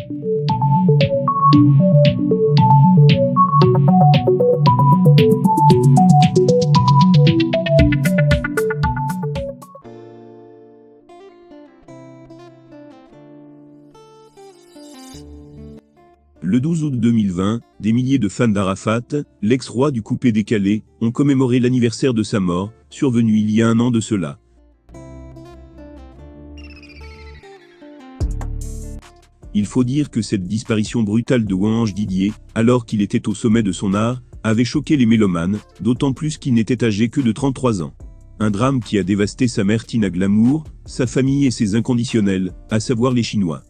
Le 12 août 2020, des milliers de fans d'Arafat, l'ex-roi du coupé-décalé, ont commémoré l'anniversaire de sa mort, survenu il y a un an de cela. Il faut dire que cette disparition brutale de Ouange Didier, alors qu'il était au sommet de son art, avait choqué les mélomanes, d'autant plus qu'il n'était âgé que de 33 ans. Un drame qui a dévasté sa mère Tina Glamour, sa famille et ses inconditionnels, à savoir les Chinois.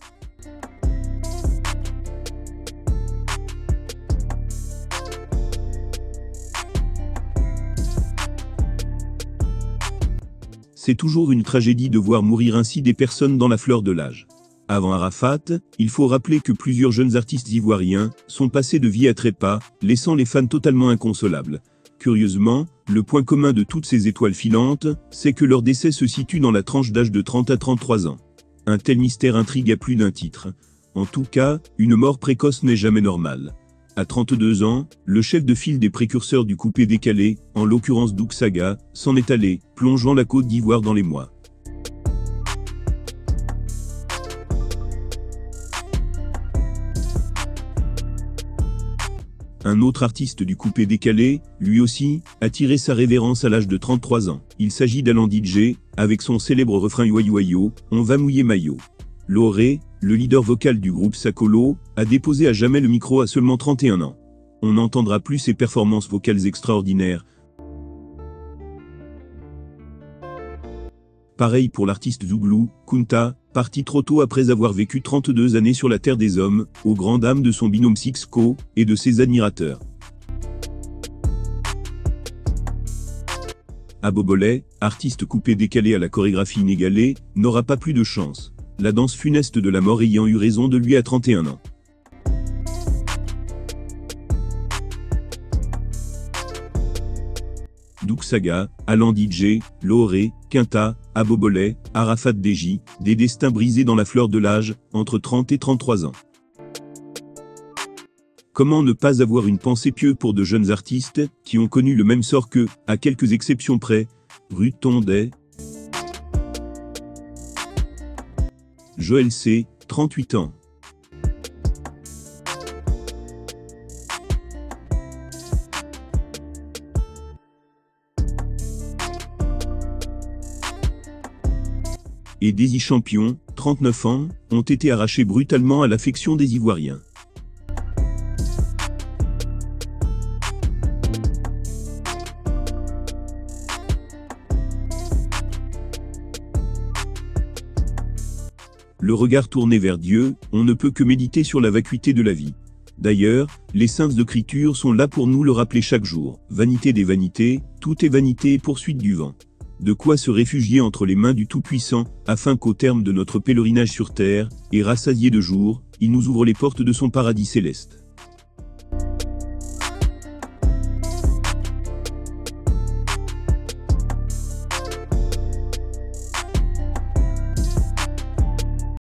C'est toujours une tragédie de voir mourir ainsi des personnes dans la fleur de l'âge. Avant Arafat, il faut rappeler que plusieurs jeunes artistes ivoiriens sont passés de vie à trépas, laissant les fans totalement inconsolables. Curieusement, le point commun de toutes ces étoiles filantes, c'est que leur décès se situe dans la tranche d'âge de 30 à 33 ans. Un tel mystère intrigue à plus d'un titre. En tout cas, une mort précoce n'est jamais normale. À 32 ans, le chef de file des précurseurs du coupé-décalé, en l'occurrence Douk Saga, s'en est allé, plongeant la Côte d'Ivoire dans les mois. Un autre artiste du coupé-décalé, lui aussi, a tiré sa révérence à l'âge de 33 ans. Il s'agit d'Alain DJ, avec son célèbre refrain Yo Yo Yo, on va mouiller maillot. Loré, le leader vocal du groupe Sakolo, a déposé à jamais le micro à seulement 31 ans. On n'entendra plus ses performances vocales extraordinaires. Pareil pour l'artiste Zouglou, Kunta, parti trop tôt après avoir vécu 32 années sur la terre des hommes, aux grandes dames de son binôme Sixco, et de ses admirateurs. Abobolé, artiste coupé-décalé à la chorégraphie inégalée, n'aura pas plus de chance. La danse funeste de la mort ayant eu raison de lui à 31 ans. Douk Saga, Alain DJ, Loré, Quinta, Abobolé, Arafat Deji, des destins brisés dans la fleur de l'âge, entre 30 et 33 ans. Comment ne pas avoir une pensée pieuse pour de jeunes artistes, qui ont connu le même sort que, à quelques exceptions près, Ruth Tondet, Joël C., 38 ans. Et Daisy Champion, 39 ans, ont été arrachés brutalement à l'affection des Ivoiriens. Le regard tourné vers Dieu, on ne peut que méditer sur la vacuité de la vie. D'ailleurs, les saintes écritures sont là pour nous le rappeler chaque jour. Vanité des vanités, tout est vanité et poursuite du vent. De quoi se réfugier entre les mains du Tout-Puissant, afin qu'au terme de notre pèlerinage sur terre, et rassasié de jour, il nous ouvre les portes de son paradis céleste.